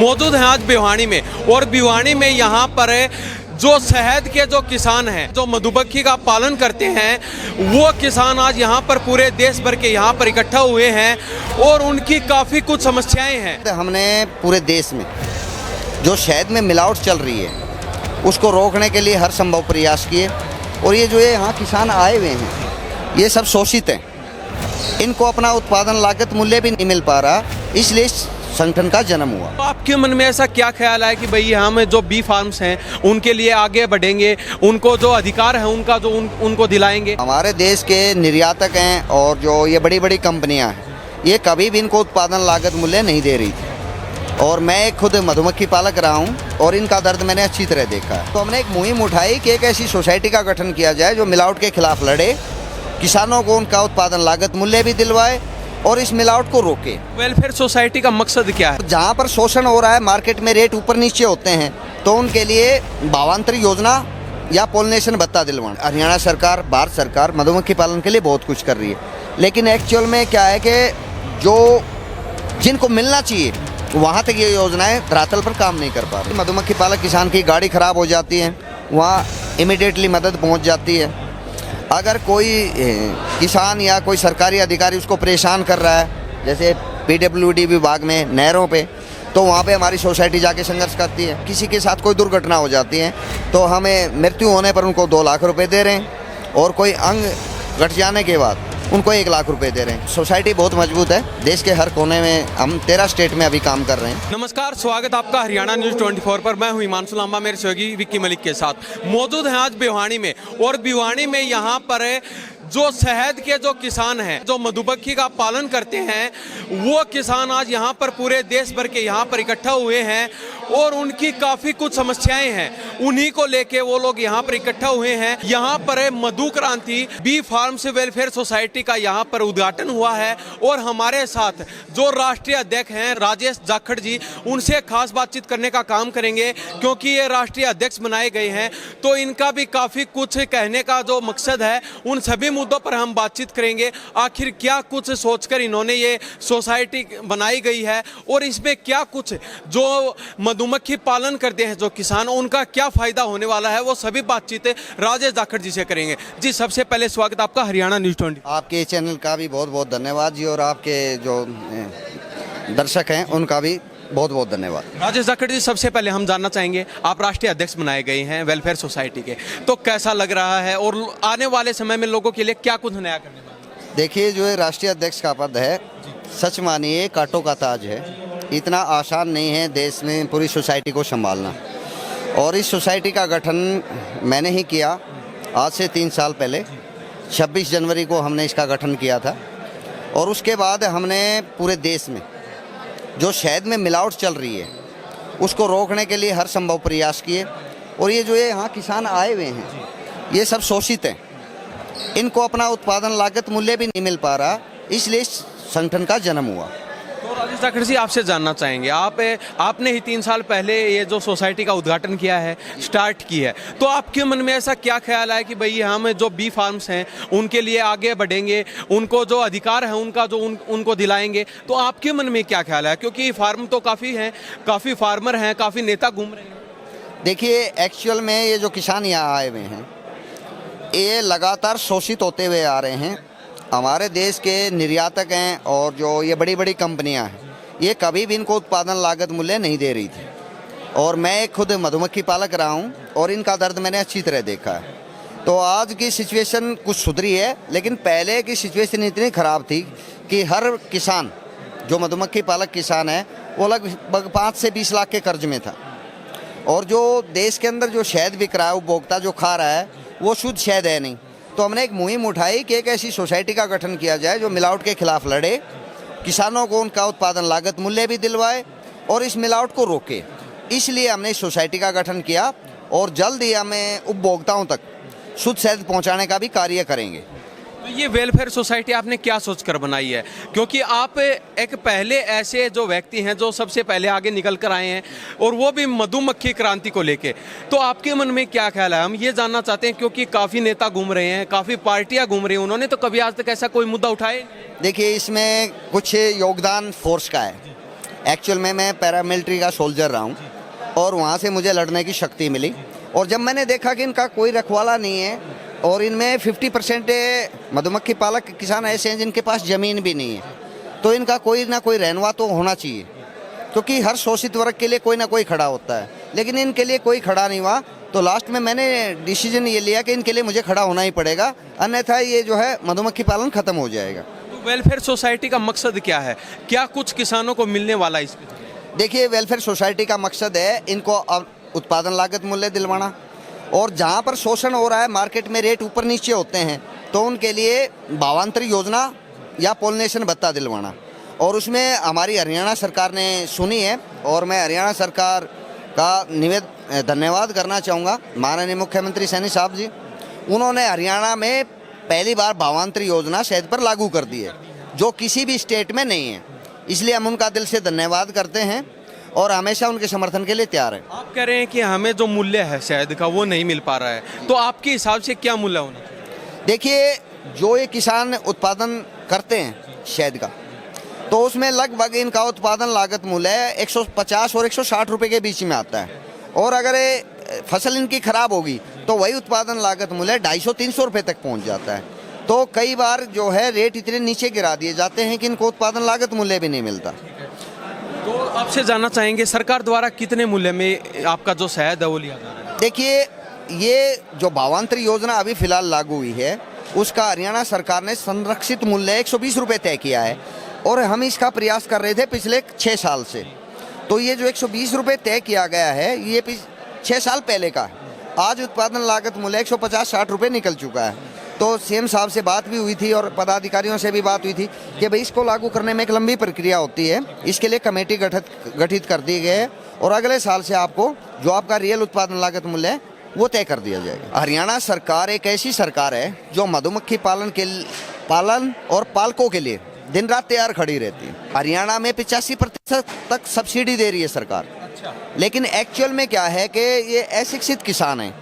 मौजूद हैं आज भिवानी में और भिवानी में यहाँ पर जो शहद के जो किसान हैं, जो मधुमक्खी का पालन करते हैं, वो किसान आज यहाँ पर पूरे देश भर के यहाँ पर इकट्ठा हुए हैं और उनकी काफ़ी कुछ समस्याएं हैं। हमने पूरे देश में जो शहद में मिलावट चल रही है उसको रोकने के लिए हर संभव प्रयास किए और ये जो यहाँ किसान आए हुए हैं ये सब शोषित हैं, इनको अपना उत्पादन लागत मूल्य भी नहीं मिल पा रहा, इसलिए संगठन का जन्म हुआ। तो आपके मन में ऐसा क्या ख्याल है कि भाई हम जो बी फार्म्स हैं उनके लिए आगे बढ़ेंगे, उनको जो अधिकार है उनका जो उनको दिलाएंगे? हमारे देश के निर्यातक हैं और जो ये बड़ी बड़ी कंपनियां हैं ये कभी भी इनको उत्पादन लागत मूल्य नहीं दे रही थी और मैं एक खुद मधुमक्खी पालक रहा हूं और इनका दर्द मैंने अच्छी तरह देखा है। तो हमने एक मुहिम उठाई कि एक ऐसी सोसाइटी का गठन किया जाए जो मिलावट के खिलाफ लड़े, किसानों को उनका उत्पादन लागत मूल्य भी दिलवाए और इस मिलावट को रोके। वेलफेयर सोसाइटी का मकसद क्या है? जहाँ पर शोषण हो रहा है, मार्केट में रेट ऊपर नीचे होते हैं, तो उनके लिए भावांतर योजना या पोलिनेशन भत्ता दिलवाना। हरियाणा सरकार, भारत सरकार मधुमक्खी पालन के लिए बहुत कुछ कर रही है, लेकिन एक्चुअल में क्या है कि जो जिनको मिलना चाहिए वहाँ तक ये योजनाएं धरातल पर काम नहीं कर पा रही। मधुमक्खी पालक किसान की गाड़ी खराब हो जाती है, वहाँ इमीडिएटली मदद पहुँच जाती है। अगर कोई किसान या कोई सरकारी अधिकारी उसको परेशान कर रहा है, जैसे पीडब्ल्यूडी विभाग में नहरों पे, तो वहाँ पे हमारी सोसाइटी जाके संघर्ष करती है। किसी के साथ कोई दुर्घटना हो जाती है तो हमें मृत्यु होने पर उनको 2 लाख रुपए दे रहे हैं और कोई अंग घट जाने के बाद उनको 1 लाख रुपए दे रहे हैं। सोसाइटी बहुत मजबूत है, देश के हर कोने में हम 13 स्टेट में अभी काम कर रहे हैं। नमस्कार, स्वागत आपका हरियाणा न्यूज़ 24 पर। मैं हूं हिमांशु लांबा, मेरे सहयोगी विक्की मलिक के साथ। मौजूद हैं आज भिवानी में और भिवानी में यहाँ पर जो शहद के जो किसान हैं, जो मधुमक्खी का पालन करते हैं, वो किसान आज यहाँ पर पूरे देश भर के यहाँ पर इकट्ठा हुए हैं और उनकी काफ़ी कुछ समस्याएं हैं, उन्हीं को लेके वो लोग यहाँ पर इकट्ठा हुए हैं। यहाँ पर मधु क्रांति बी फार्म्स वेलफेयर सोसाइटी का यहाँ पर उद्घाटन हुआ है और हमारे साथ जो राष्ट्रीय अध्यक्ष हैं राजेश जाखड़ जी, उनसे खास बातचीत करने का काम करेंगे क्योंकि ये राष्ट्रीय अध्यक्ष बनाए गए हैं, तो इनका भी काफ़ी कुछ कहने का जो मकसद है उन सभी मुद्दों पर हम बातचीत करेंगे। आखिर क्या कुछ सोचकर इन्होंने ये सोसाइटी बनाई गई है और इसमें क्या कुछ जो मधुमक्खी पालन करते हैं जो किसान, उनका क्या फायदा होने वाला है, वो सभी बातचीत राजेश जाखड़ जी से करेंगे। जी, सबसे पहले स्वागत आपका हरियाणा न्यूज़ 24। आपके चैनल का भी बहुत बहुत धन्यवाद जी और आपके जो दर्शक हैं उनका भी बहुत बहुत धन्यवाद। राजेश जाखड़ जी, सबसे पहले हम जानना चाहेंगे, आप राष्ट्रीय अध्यक्ष बनाए गए हैं वेलफेयर सोसाइटी के, तो कैसा लग रहा है और आने वाले समय में लोगों के लिए क्या कुछ नया करने वाला है? देखिए, जो है राष्ट्रीय अध्यक्ष का पद है, सच मानिए कांटों का ताज है। इतना आसान नहीं है देश में पूरी सोसाइटी को संभालना और इस सोसाइटी का गठन मैंने ही किया आज से 3 साल पहले। 26 जनवरी को हमने इसका गठन किया था और उसके बाद हमने पूरे देश में जो शहद में मिलावट चल रही है उसको रोकने के लिए हर संभव प्रयास किए और ये जो ये यहाँ किसान आए हुए हैं ये सब शोषित हैं, इनको अपना उत्पादन लागत मूल्य भी नहीं मिल पा रहा, इसलिए संगठन का जन्म हुआ। तो राजेश जाखड़ जी, आपसे जानना चाहेंगे, आपने ही 3 साल पहले ये जो सोसाइटी का उद्घाटन किया है, स्टार्ट की है, तो आपके मन में ऐसा क्या ख्याल है कि भाई हम जो बी फार्म्स हैं उनके लिए आगे बढ़ेंगे, उनको जो अधिकार है उनका जो उनको दिलाएंगे? तो आपके मन में क्या ख्याल है, क्योंकि फार्म तो काफ़ी हैं, काफ़ी फार्मर हैं, काफ़ी नेता घूम रहे हैं। देखिए, एक्चुअल में ये जो किसान यहाँ आए हुए हैं ये लगातार शोषित होते हुए आ रहे हैं। हमारे देश के निर्यातक हैं और जो ये बड़ी बड़ी कंपनियां हैं ये कभी भी इनको उत्पादन लागत मूल्य नहीं दे रही थी और मैं एक खुद मधुमक्खी पालक रहा हूं और इनका दर्द मैंने अच्छी तरह देखा है। तो आज की सिचुएशन कुछ सुधरी है, लेकिन पहले की सिचुएशन इतनी ख़राब थी कि हर किसान जो मधुमक्खी पालक किसान है वो लगभग 5 से 20 लाख के कर्ज में था और जो देश के अंदर जो शहद बिक रहा है, उपभोक्ता जो खा रहा है वो शुद्ध शहद है नहीं। तो हमने एक मुहिम उठाई कि एक ऐसी सोसाइटी का गठन किया जाए जो मिलावट के खिलाफ लड़े, किसानों को उनका उत्पादन लागत मूल्य भी दिलवाए और इस मिलावट को रोके। इसलिए हमने इस सोसाइटी का गठन किया और जल्द ही हमें उपभोक्ताओं तक शुद्ध शहद पहुंचाने का भी कार्य करेंगे। तो ये वेलफेयर सोसाइटी आपने क्या सोचकर बनाई है, क्योंकि आप एक पहले ऐसे जो व्यक्ति हैं जो सबसे पहले आगे निकल कर आए हैं और वो भी मधुमक्खी क्रांति को लेके, तो आपके मन में क्या ख्याल है? हम ये जानना चाहते हैं क्योंकि काफ़ी नेता घूम रहे हैं, काफ़ी पार्टियां घूम रही हैं, उन्होंने तो कभी आज तक ऐसा कोई मुद्दा उठाए? देखिए, इसमें कुछ योगदान फोर्स का है एक्चुअल में मैं पैरामिलिट्री का सोल्जर रहा हूँ और वहाँ से मुझे लड़ने की शक्ति मिली। और जब मैंने देखा कि इनका कोई रखवाला नहीं है और इनमें 50% मधुमक्खी पालक किसान ऐसे हैं जिनके पास ज़मीन भी नहीं है, तो इनका कोई ना कोई रहनुमा तो होना चाहिए, क्योंकि हर शोषित वर्ग के लिए कोई ना कोई खड़ा होता है, लेकिन इनके लिए कोई खड़ा नहीं हुआ। तो लास्ट में मैंने डिसीजन ये लिया कि इनके लिए मुझे खड़ा होना ही पड़ेगा, अन्यथा ये जो है मधुमक्खी पालन खत्म हो जाएगा। तो वेलफेयर सोसाइटी का मकसद क्या है, क्या कुछ किसानों को मिलने वाला है इसमें? देखिए, वेलफेयर सोसाइटी का मकसद है इनको उत्पादन लागत मूल्य दिलवाना, और जहाँ पर शोषण हो रहा है, मार्केट में रेट ऊपर नीचे होते हैं, तो उनके लिए भावांतर योजना या पोलिनेशन भत्ता दिलवाना। और उसमें हमारी हरियाणा सरकार ने सुनी है और मैं हरियाणा सरकार का धन्यवाद करना चाहूँगा, माननीय मुख्यमंत्री सैनी साहब जी। उन्होंने हरियाणा में पहली बार भावांतर योजना शहद पर लागू कर दी है, जो किसी भी स्टेट में नहीं है, इसलिए हम उनका दिल से धन्यवाद करते हैं और हमेशा उनके समर्थन के लिए तैयार हैं। आप कह रहे हैं कि हमें जो मूल्य है शहद का वो नहीं मिल पा रहा है, तो आपके हिसाब से क्या मूल्य होना चाहिए? देखिए, जो ये किसान उत्पादन करते हैं शहद का, तो उसमें लगभग इनका उत्पादन लागत मूल्य 150 और 160 रुपये के बीच में आता है, और अगर ये फसल इनकी खराब होगी तो वही उत्पादन लागत मूल्य 250-300 रुपये तक पहुंच जाता है। तो कई बार जो है रेट इतने नीचे गिरा दिए जाते हैं कि इनको उत्पादन लागत मूल्य भी नहीं मिलता। तो आपसे जानना चाहेंगे, सरकार द्वारा कितने मूल्य में आपका जो शहद है वो लिया जा रहा है? देखिए, ये जो भावांतर योजना अभी फिलहाल लागू हुई है, उसका हरियाणा सरकार ने संरक्षित मूल्य 120 रुपये तय किया है, और हम इसका प्रयास कर रहे थे पिछले 6 साल से। तो ये जो 120 रुपये तय किया गया है, ये 6 साल पहले का है। आज उत्पादन लागत मूल्य 150-60 रुपये निकल चुका है। तो सीएम साहब से बात भी हुई थी और पदाधिकारियों से भी बात हुई थी कि भाई इसको लागू करने में एक लंबी प्रक्रिया होती है, इसके लिए कमेटी गठित कर दी गई है, और अगले साल से आपको जो आपका रियल उत्पादन लागत मूल्य है वो तय कर दिया जाएगा। हरियाणा सरकार एक ऐसी सरकार है जो मधुमक्खी पालन और पालकों के लिए दिन रात तैयार खड़ी रहती है। हरियाणा में 85% तक सब्सिडी दे रही है सरकार। अच्छा। लेकिन एक्चुअल में क्या है कि ये अशिक्षित किसान हैं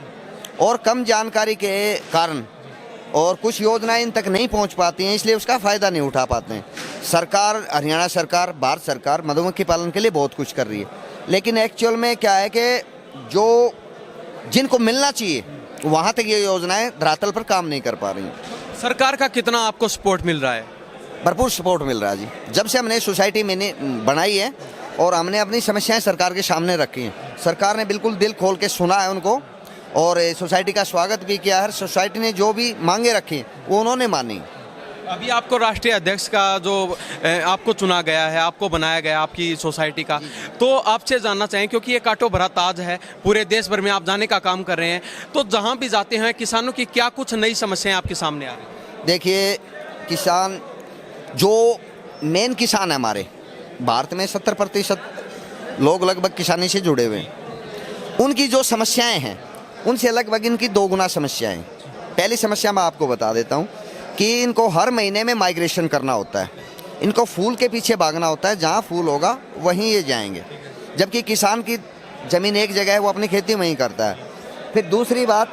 और कम जानकारी के कारण और कुछ योजनाएं इन तक नहीं पहुंच पाती हैं, इसलिए उसका फ़ायदा नहीं उठा पाते हैं। सरकार, हरियाणा सरकार, भारत सरकार मधुमक्खी पालन के लिए बहुत कुछ कर रही है, लेकिन एक्चुअल में क्या है कि जो जिनको मिलना चाहिए वहाँ तक ये योजनाएं धरातल पर काम नहीं कर पा रही हैं। सरकार का कितना आपको सपोर्ट मिल रहा है? भरपूर सपोर्ट मिल रहा है जी। जब से हमने सोसाइटी मैंने बनाई है और हमने अपनी समस्याएं सरकार के सामने रखी हैं, सरकार ने बिल्कुल दिल खोल के सुना है उनको और सोसाइटी का स्वागत भी किया है। सोसाइटी ने जो भी मांगे रखी वो उन्होंने मानी। अभी आपको राष्ट्रीय अध्यक्ष का जो आपको चुना गया है, आपको बनाया गया आपकी सोसाइटी का, तो आपसे जानना चाहें, क्योंकि ये कांटो भरा ताज है, पूरे देश भर में आप जाने का काम कर रहे हैं, तो जहाँ भी जाते हैं किसानों की क्या कुछ नई समस्याएं आपके सामने आ रही हैं? देखिए, किसान जो मेन किसान है हमारे भारत में 70% लोग लगभग किसानी से जुड़े हुए हैं, उनकी जो समस्याएं हैं उनसे लगभग इनकी 2 गुना समस्याएं। पहली समस्या मैं आपको बता देता हूं कि इनको हर महीने में माइग्रेशन करना होता है, इनको फूल के पीछे भागना होता है, जहां फूल होगा वहीं ये जाएंगे, जबकि किसान की ज़मीन एक जगह है, वो अपनी खेती वहीं करता है। फिर दूसरी बात,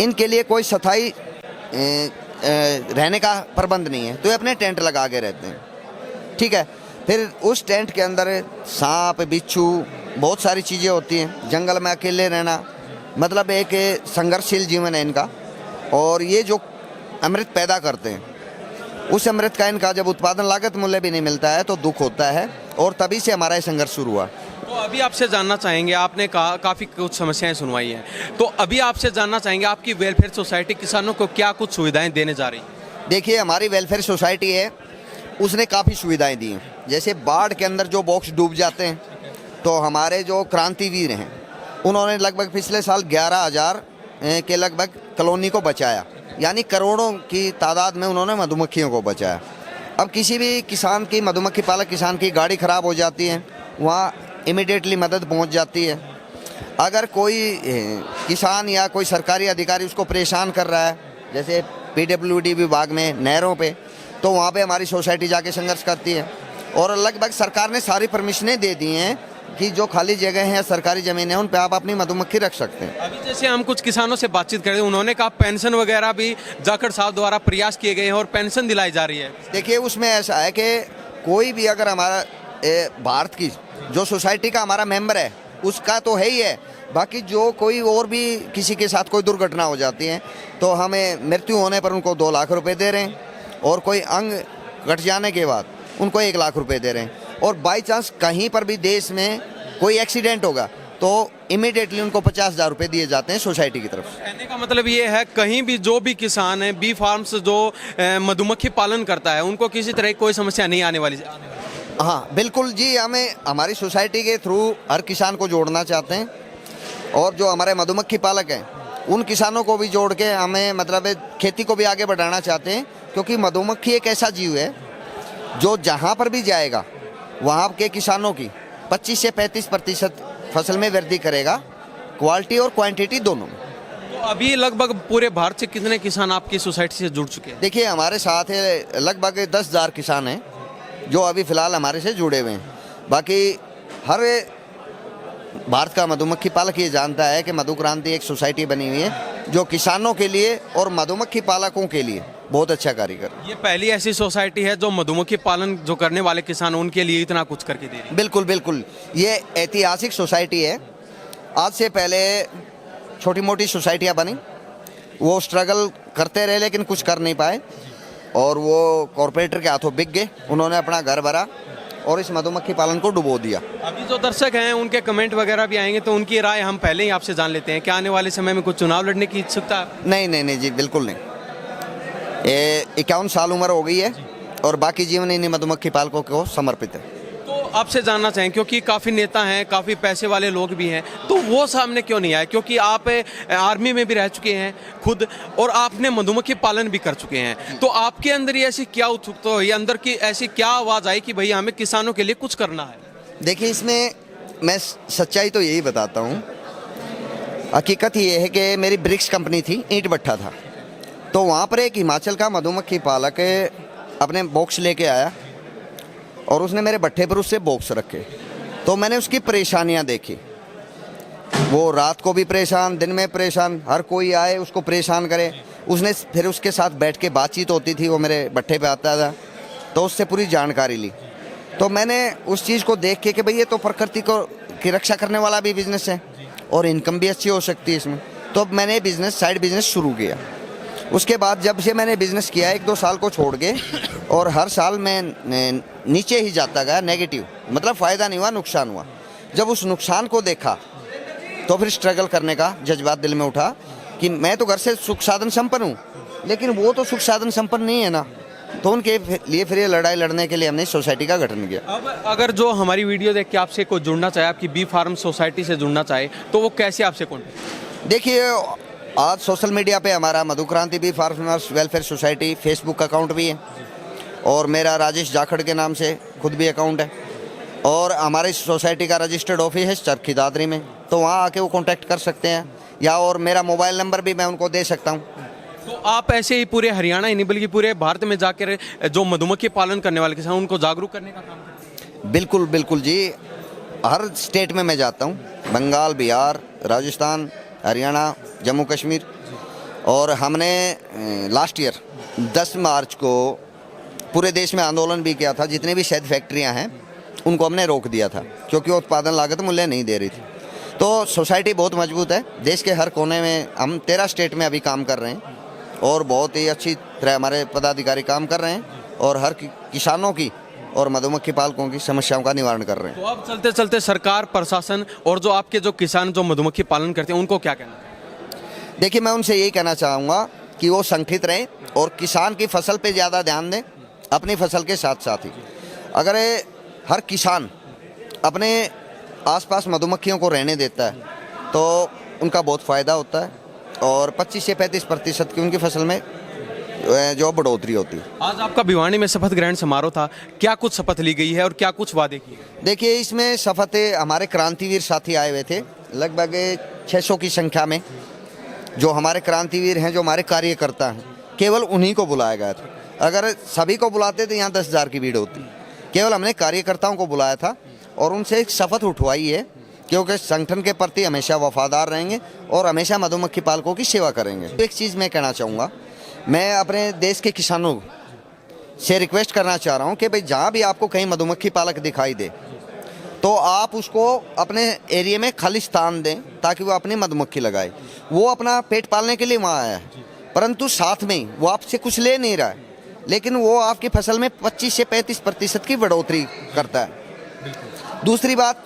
इनके लिए कोई स्थायी रहने का प्रबंध नहीं है, तो ये अपने टेंट लगा के रहते हैं, ठीक है। फिर उस टेंट के अंदर सांप, बिच्छू, बहुत सारी चीज़ें होती हैं। जंगल में अकेले रहना, मतलब एक संघर्षशील जीवन है इनका। और ये जो अमृत पैदा करते हैं, उस अमृत का इनका जब उत्पादन लागत मूल्य भी नहीं मिलता है तो दुख होता है, और तभी से हमारा ये संघर्ष शुरू हुआ। तो अभी आपसे जानना चाहेंगे, आपने काफ़ी कुछ समस्याएं सुनवाई हैं, तो अभी आपसे जानना चाहेंगे आपकी वेलफेयर सोसाइटी किसानों को क्या कुछ सुविधाएं देने जा रही है? देखिए, हमारी वेलफेयर सोसाइटी है, उसने काफ़ी सुविधाएं दी हैं। जैसे बाढ़ के अंदर जो बॉक्स डूब जाते हैं, तो हमारे जो क्रांतिवीर हैं उन्होंने लगभग पिछले साल 11,000 के लगभग कॉलोनी को बचाया, यानी करोड़ों की तादाद में उन्होंने मधुमक्खियों को बचाया। अब किसी भी किसान की, मधुमक्खी पालक किसान की गाड़ी ख़राब हो जाती है, वहाँ इमीडिएटली मदद पहुँच जाती है। अगर कोई किसान या कोई सरकारी अधिकारी उसको परेशान कर रहा है, जैसे PWD विभाग में नहरों पे, तो वहाँ पे हमारी सोसाइटी जाके संघर्ष करती है। और लगभग सरकार ने सारी परमिशनें दे दी हैं कि जो खाली जगह हैं, सरकारी ज़मीन है, उन पे आप अपनी मधुमक्खी रख सकते हैं। अभी जैसे हम कुछ किसानों से बातचीत कर रहे हैं, उन्होंने कहा पेंशन वगैरह भी जाखड़ साहब द्वारा प्रयास किए गए हैं और पेंशन दिलाई जा रही है। देखिए, उसमें ऐसा है कि कोई भी अगर हमारा भारत की जो सोसाइटी का हमारा मेंबर है उसका तो है ही है, बाकी जो कोई और भी किसी के साथ कोई दुर्घटना हो जाती है तो हमें मृत्यु होने पर उनको 2 लाख रुपए दे रहे हैं, और कोई अंग कट जाने के बाद उनको 1 लाख रुपए दे रहे हैं, और बाई चांस कहीं पर भी देश में कोई एक्सीडेंट होगा तो इमीडिएटली उनको 50,000 रुपये दिए जाते हैं सोसाइटी की तरफ से। कहने का मतलब ये है कहीं भी जो भी किसान है बी फार्म्स जो मधुमक्खी पालन करता है उनको किसी तरह की कोई समस्या नहीं आने वाली। हाँ बिल्कुल जी, हमें हमारी सोसाइटी के थ्रू हर किसान को जोड़ना चाहते हैं, और जो हमारे मधुमक्खी पालक हैं उन किसानों को भी जोड़ के हमें मतलब खेती को भी आगे बढ़ाना चाहते हैं, क्योंकि मधुमक्खी एक ऐसा जीव है जो जहाँ पर भी जाएगा वहाँ के किसानों की 25 से 35% फसल में वृद्धि करेगा, क्वालिटी और क्वांटिटी दोनों में। तो अभी लगभग पूरे भारत से कितने किसान आपकी सोसाइटी से जुड़ चुके हैं? देखिए हमारे साथ है लगभग 10,000 किसान हैं जो अभी फ़िलहाल हमारे से जुड़े हुए हैं। बाकी हर भारत का मधुमक्खी पालक ये जानता है कि मधु क्रांति एक सोसाइटी बनी हुई है जो किसानों के लिए और मधुमक्खी पालकों के लिए बहुत अच्छा कार्य कर रही है। ये पहली ऐसी सोसाइटी है जो मधुमक्खी पालन जो करने वाले किसान उनके लिए इतना कुछ करके दे रही है। बिल्कुल बिल्कुल, ये ऐतिहासिक सोसाइटी है। आज से पहले छोटी मोटी सोसाइटियाँ बनी, वो स्ट्रगल करते रहे लेकिन कुछ कर नहीं पाए, और वो कॉरपोरेटर के हाथों बिक गए। उन्होंने अपना घर भरा और इस मधुमक्खी पालन को डुबो दिया। अभी जो दर्शक हैं उनके कमेंट वगैरह भी आएंगे तो उनकी राय हम पहले ही आपसे जान लेते हैं। क्या आने वाले समय में कुछ चुनाव लड़ने की इच्छुकता है? नहीं जी, बिल्कुल नहीं। ये 51 साल उम्र हो गई है और बाकी जीवन इन्हीं मधुमक्खी पालकों को समर्पित है। तो आपसे जानना चाहें, क्योंकि काफ़ी नेता हैं, काफ़ी पैसे वाले लोग भी हैं, तो वो सामने क्यों नहीं आए? क्योंकि आप आर्मी में भी रह चुके हैं खुद और आपने मधुमक्खी पालन भी कर चुके हैं, तो आपके अंदर ये ऐसी क्या उत्सुकता हुई, अंदर की ऐसी क्या आवाज़ आई कि भैया हमें किसानों के लिए कुछ करना है? देखिए इसमें मैं सच्चाई तो यही बताता हूँ। हकीकत ये है कि मेरी ब्रिक्स कंपनी थी, ईंट भट्ठा था, तो वहाँ पर एक हिमाचल का मधुमक्खी पालक अपने बॉक्स लेके आया और उसने मेरे भट्ठे पर उससे बॉक्स रखे। तो मैंने उसकी परेशानियाँ देखी, वो रात को भी परेशान, दिन में परेशान, हर कोई आए उसको परेशान करे। उसने फिर उसके साथ बैठ के बातचीत होती थी, वो मेरे भट्ठे पे आता था, तो उससे पूरी जानकारी ली। तो मैंने उस चीज़ को देख के कि भाई ये तो प्रकृति को की रक्षा करने वाला भी बिजनेस है और इनकम भी अच्छी हो सकती है इसमें, तो अब मैंने बिजनेस साइड बिजनेस शुरू किया। उसके बाद जब से मैंने बिज़नेस किया 1-2 साल को छोड़ के, और हर साल मैं नीचे ही जाता गया, नेगेटिव, मतलब फ़ायदा नहीं हुआ, नुकसान हुआ। जब उस नुकसान को देखा तो फिर स्ट्रगल करने का जज्बात दिल में उठा कि मैं तो घर से सुख साधन संपन्न हूँ, लेकिन वो तो सुख साधन संपन्न नहीं है ना, तो उनके लिए फिर ये लड़ाई लड़ने के लिए हमने सोसाइटी का गठन किया। अब अगर जो हमारी वीडियो देख के आपसे कोई जुड़ना चाहे, आपकी बी फार्म सोसाइटी से जुड़ना चाहे, तो वो कैसे आपसे कॉन्टेक्ट? देखिए आज सोशल मीडिया पे हमारा मधु क्रांति be farmers welfare society Facebook account भी है, और मेरा राजेश जाखड़ के नाम से खुद भी अकाउंट है, और हमारी सोसाइटी का रजिस्टर्ड ऑफिस है चरखी दादरी में, तो वहाँ आके वो कांटेक्ट कर सकते हैं, या और मेरा मोबाइल नंबर भी मैं उनको दे सकता हूँ। तो आप ऐसे ही पूरे हरियाणा ही नहीं बल्कि पूरे भारत में जाकर जो मधुमक्खी पालन करने वाले किसान उनको जागरूक करने का काम करते हैं? बिल्कुल बिल्कुल जी, हर स्टेट में मैं जाता हूँ, बंगाल, बिहार, राजस्थान, हरियाणा, जम्मू कश्मीर, और हमने लास्ट ईयर 10 मार्च को पूरे देश में आंदोलन भी किया था। जितने भी शहद फैक्ट्रियां हैं उनको हमने रोक दिया था, क्योंकि वो उत्पादन लागत मूल्य नहीं दे रही थी। तो सोसाइटी बहुत मजबूत है, देश के हर कोने में हम 13 स्टेट में अभी काम कर रहे हैं, और बहुत ही अच्छी तरह हमारे पदाधिकारी काम कर रहे हैं, और हर किसानों की और मधुमक्खी पालकों की समस्याओं का निवारण कर रहे हैं। तो अब चलते चलते सरकार, प्रशासन और जो आपके जो किसान जो मधुमक्खी पालन करते हैं उनको क्या कहना? देखिए मैं उनसे यही कहना चाहूँगा कि वो संगठित रहें और किसान की फसल पे ज़्यादा ध्यान दें, अपनी फसल के साथ साथ ही। अगर हर किसान अपने आसपास मधुमक्खियों को रहने देता है तो उनका बहुत फ़ायदा होता है, और 25 से 35% की उनकी फसल में जो बढ़ोतरी होती है। आज आपका भिवानी में शपथ ग्रहण समारोह था, क्या कुछ शपथ ली गई है और क्या कुछ वादे किए गए? देखिए इसमें शपथ हमारे क्रांतिवीर साथी आए हुए थे, लगभग 600 की संख्या में, जो हमारे क्रांतिवीर हैं, जो हमारे कार्यकर्ता हैं, केवल उन्हीं को बुलाया गया था। अगर सभी को बुलाते तो यहाँ 10,000 की भीड़ होती। केवल हमने कार्यकर्ताओं को बुलाया था और उनसे एक शपथ उठवाई है, क्योंकि संगठन के प्रति हमेशा वफादार रहेंगे और हमेशा मधुमक्खी पालकों की सेवा करेंगे। एक चीज़ मैं कहना चाहूँगा, मैं अपने देश के किसानों से रिक्वेस्ट करना चाह रहा हूँ कि भाई जहाँ भी आपको कहीं मधुमक्खी पालक दिखाई दे तो आप उसको अपने एरिया में खाली स्थान दें ताकि वो अपनी मधुमक्खी लगाए। वो अपना पेट पालने के लिए वहाँ आया है, परंतु साथ में ही वो आपसे कुछ ले नहीं रहा है, लेकिन वो आपकी फसल में 25 से 35% की बढ़ोतरी करता है। दूसरी बात,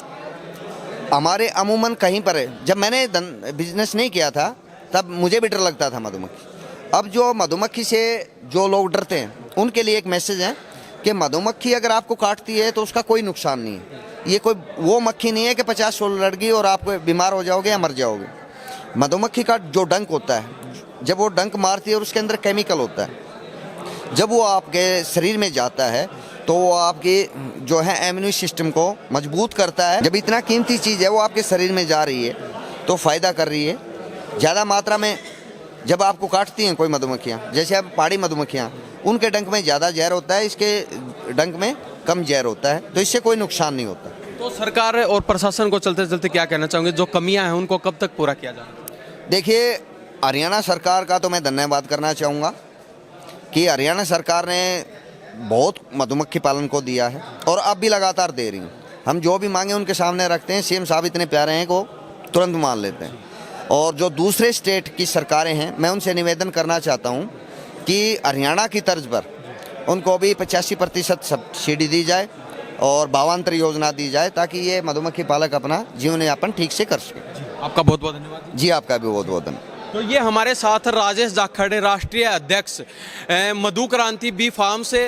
हमारे अमूमन कहीं पर है, जब मैंने बिजनेस नहीं किया था तब मुझे भी डर लगता था मधुमक्खी। अब जो मधुमक्खी से जो लोग डरते हैं उनके लिए एक मैसेज है कि मधुमक्खी अगर आपको काटती है तो उसका कोई नुकसान नहीं है। ये कोई वो मक्खी नहीं है कि 50 सोल लड़ गई और आप बीमार हो जाओगे या मर जाओगे। मधुमक्खी का जो डंक होता है, जब वो डंक मारती है और उसके अंदर केमिकल होता है, जब वो आपके शरीर में जाता है तो वो आपकी जो है इम्यून सिस्टम को मजबूत करता है। जब इतना कीमती चीज़ है वो आपके शरीर में जा रही है तो फ़ायदा कर रही है। ज़्यादा मात्रा में जब आपको काटती हैं कोई मधुमक्खियाँ, जैसे अब पहाड़ी मधुमक्खियाँ, उनके डंक में ज़्यादा जहर होता है, इसके डंक में कम जहर होता है, तो इससे कोई नुकसान नहीं होता। तो सरकार और प्रशासन को चलते चलते क्या कहना चाहोगे, जो कमियां हैं उनको कब तक पूरा किया जाए? देखिए, हरियाणा सरकार का तो मैं धन्यवाद करना चाहूँगा कि हरियाणा सरकार ने बहुत मधुमक्खी पालन को दिया है और अब भी लगातार दे रही है। हम जो भी मांगे उनके सामने रखते हैं, सीएम साहब इतने प्यारे हैं को तुरंत मान लेते हैं। और जो दूसरे स्टेट की सरकारें हैं, मैं उनसे निवेदन करना चाहता हूँ कि हरियाणा की तर्ज पर उनको भी 85% सब्सिडी दी जाए और भावांतर योजना दी जाए ताकि ये मधुमक्खी पालक अपना जीवन यापन ठीक से कर सके। आपका बहुत बहुत धन्यवाद। जी, आपका भी बहुत बहुत धन्यवाद। तो ये हमारे साथ राजेश जाखड़, राष्ट्रीय अध्यक्ष मधु क्रांति बी फार्म से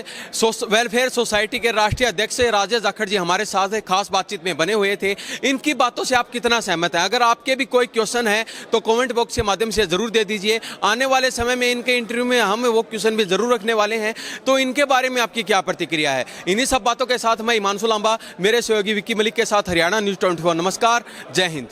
वेलफेयर सोसाइटी के राष्ट्रीय अध्यक्ष राजेश जाखड़ जी हमारे साथ एक खास बातचीत में बने हुए थे। इनकी बातों से आप कितना सहमत हैं? अगर आपके भी कोई क्वेश्चन है तो कमेंट बॉक्स के माध्यम से ज़रूर दे दीजिए। आने वाले समय में इनके इंटरव्यू में हम वो क्वेश्चन भी ज़रूर रखने वाले हैं, तो इनके बारे में आपकी क्या प्रतिक्रिया है? इन्हीं सब बातों के साथ मैं हिमांशु लांबा, मेरे सहयोगी विक्की मलिक के साथ हरियाणा न्यूज़ 24। नमस्कार, जय हिंद।